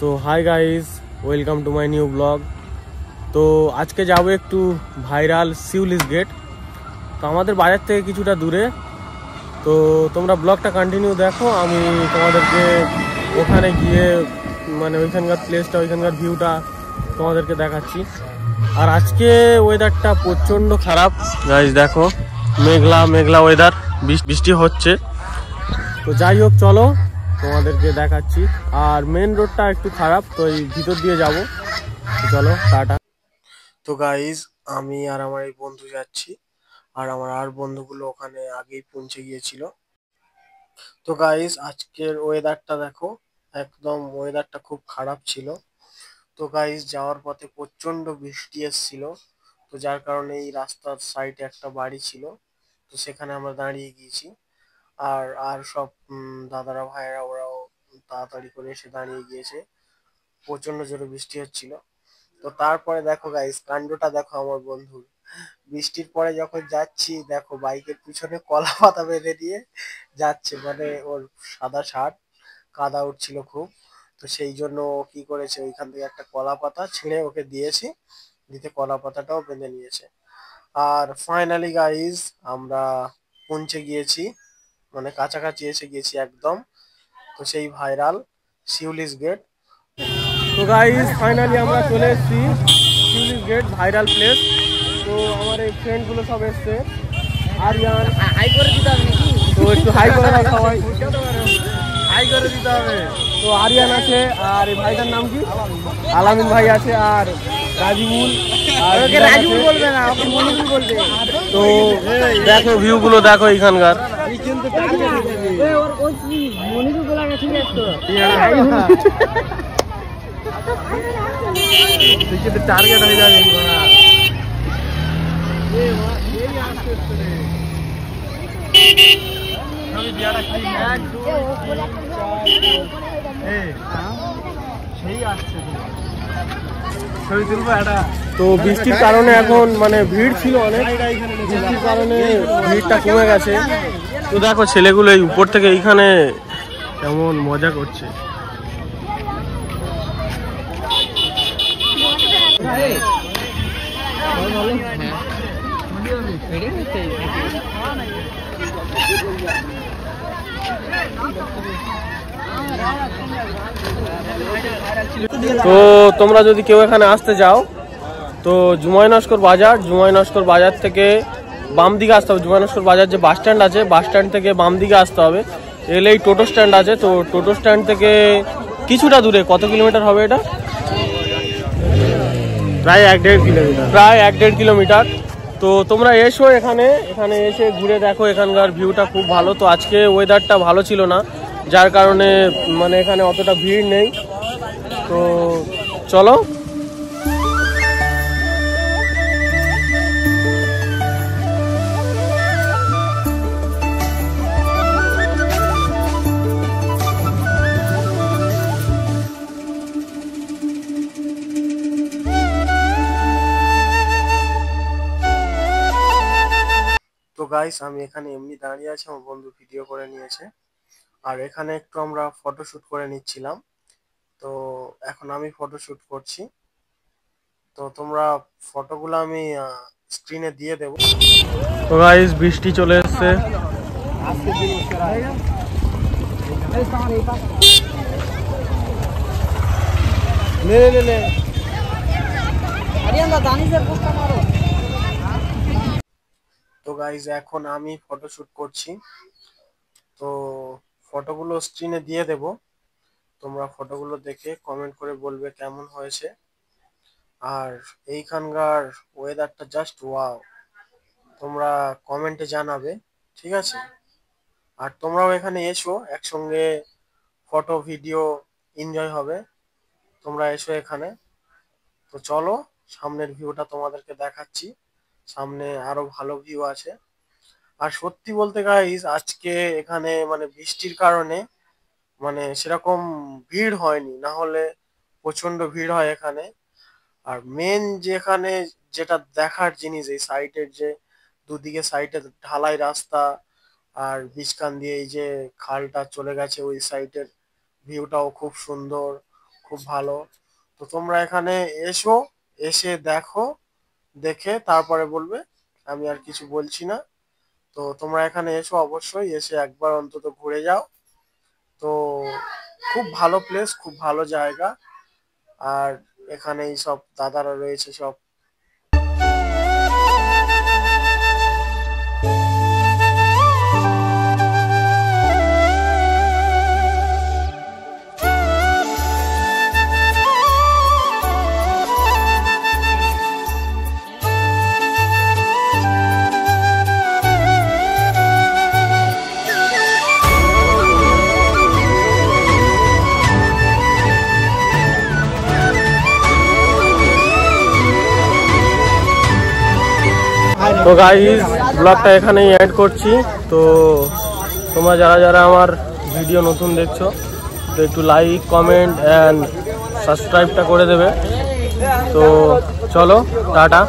তো hi guys, welcome to my new blog. তো আজকে যাব একটু ভাইরাল শিউলিশ গেট। তো আমাদের বাজার থেকে কিছুটা দূরে। তো তোমরা ব্লগটা কন্টিনিউ দেখো, আমি তোমাদেরকে ওখানে গিয়ে মানে ওইখানকার প্লেসটা, ওইখানকার ভিউটা তোমাদেরকে দেখাচ্ছি। আর আজকে ওয়েদারটা প্রচণ্ড খারাপ গাইস, দেখো মেঘলা মেঘলা ওয়েদার, বৃষ্টি হচ্ছে। তো যাই হোক, চলো তোমাদেরকে দেখাচ্ছি। আর মেন রোডটা একটু খারাপ, তো এই ভিতর দিয়ে যাব। চলো টাটা। তো গাইজ, আমি আর আমার এই বন্ধু যাচ্ছি, আর আমার বন্ধুগুলো ওখানে আগেই পৌঁছে গিয়েছিল। তো গাইজ, আজকের ওয়েদারটা দেখো, একদম ওয়েদারটা খুব খারাপ ছিল। তো গাইজ, যাওয়ার পথে প্রচন্ড বৃষ্টি এসেছিল। তো যার কারণে এই রাস্তার সাইডে একটা বাড়ি ছিল, তো সেখানে আমরা দাঁড়িয়ে গিয়েছি। আর আর সব দাদারা ভাইয়েরা ওরাও তাড়াতাড়ি করে এসে দাঁড়িয়ে গিয়েছে। প্রচন্ড জোরে বৃষ্টি হচ্ছিল। তো তারপরে দেখো গাইস, কাণ্ডটা দেখো আমার বন্ধুর। বৃষ্টির পরে যখন যাচ্ছি, দেখো বাইকের পিছনে কলা পাতা বেঁধে দিয়ে যাচ্ছে, মানে ওর সাদা শার্ট, কাদা উঠছিল খুব। তো সেই জন্য ও কি করেছে, ওইখান থেকে একটা কলা পাতা ছিঁড়ে ওকে দিয়েছি, দিতে কলা পাতাটাও বেঁধে নিয়েছে। আর ফাইনালি গাইস, আমরা পৌঁছে গিয়েছি, মানে কাছাকাছি এসে গিয়েছি একদম। তো সেই ভাইরাল শিউলিশ গেট। তো গাইস, ফাইনালি আমরা চলে এসেছি শিউলিশ গেট, ভাইরাল প্লেস। তো আমার এই ফ্রেন্ডগুলো সব এসছে। আরিয়ান, হাই করে দিতে হবে নাকি? তো একটু হাই করে দাও সবাই, হাই করে দিতে হবে। তো আরিয়ান আছে, আর এই ভাইটার নাম কি? আলামিন ভাই আছে, আর রাজিবুল। আর ওকে রাজিবুল বলবে না, ওকে মনিবুল বলবে। তো দেখো ভিউ গুলো দেখো এখানকার। মনিবুল বলা গেছে তো টার্গেট হয়ে যাবে। তো বৃষ্টির কারণে এখন মানে ভিড় ছিল অনেক, বৃষ্টির কারণে ভিড়টা কমে গেছে। তো দেখো ছেলেগুলো এই উপর থেকে এইখানে কেমন মজা করছে। তো তোমরা যদি কেউ এখানে আসতে যাও, তো জুমাইনস্কর বাজার থেকে বাম দিকে আসতে হবে। জুমাইনস্কর বাজার যে বাস স্ট্যান্ড আছে, বাস স্ট্যান্ড থেকে বাম দিকে আসতে হবে। এলেই টোটো স্ট্যান্ড আছে। তো টোটো স্ট্যান্ড থেকে কিছুটা দূরে, কত কিলোমিটার হবে এটা? প্রায় 1.5 কিলোমিটার। তো তোমরা এসো এখানে এসে ঘুরে দেখো, এখানকার ভিউটা খুব ভালো। তো আজকে ওয়েদারটা ভালো ছিল না, যার কারণে মানে এখানে অতটা ভিড় নেই। তো চলো। তো গাইস, আমি এখানে এমনি দাঁড়িয়ে আছি, আমার বন্ধু ভিডিও করে নিয়েছে। আর এখানে একটু আমরা ফটোশুট করে নিচ্ছিলাম। তো এখন আমি ফটোশুট করছি। তো তোমরা ফটোগুলো আমি স্ক্রিনে দিয়ে দেবো। তো গাইস, বৃষ্টি চলে এসেছে। তো গাইস, এখন আমি ফটোশুট করছি। তো ফটোগুলো স্ক্রিনে দিয়ে দেব, তোমরা ফটোগুলো দেখে কমেন্ট করে বলবে কেমন হয়েছে। আর এইখানকার ওয়েদারটা জাস্ট ওয়াও, তোমরা কমেন্টে জানাবে, ঠিক আছে? আর তোমরাও এখানে এসো, একসঙ্গে ফটো ভিডিও এনজয় হবে। তোমরা এসো এখানে। তো চলো, সামনের ভিউটা তোমাদেরকে দেখাচ্ছি। সামনে আরো ভালো ভিউ আছে। আর সত্যি বলতে গাইস, আজকে এখানে মানে বৃষ্টির কারণে মানে সেরকম ভিড় হয়নি, না হলে প্রচন্ড ভিড় হয় এখানে। আর মেন যেখানে যেটা দেখার জিনিস, এই সাইডের যে দুদিকে সাইডে ঢালাই রাস্তা, আর বীজখান দিয়ে এই যে খালটা চলে গেছে, ওই সাইডের ভিউটাও খুব সুন্দর, খুব ভালো। তো তোমরা এখানে এসো, এসে দেখো, দেখে তারপরে বলবে, আমি আর কিছু বলছি না। তো তোমরা এখানে এসো, অবশ্যই এসে একবার অন্তত ঘুরে যাও। তো খুব ভালো প্লেস, খুব ভালো জায়গা। আর এখানে এই সব দাদারা রয়েছে সব। তো গাইস, ব্লগটা এখানেই এড করছি। তো তোমরা যারা যারা আমার ভিডিও নতুন দেখছো, তো একটু লাইক, কমেন্ট অ্যান্ড সাবস্ক্রাইবটা করে দেবে। তো চলো, টাটা।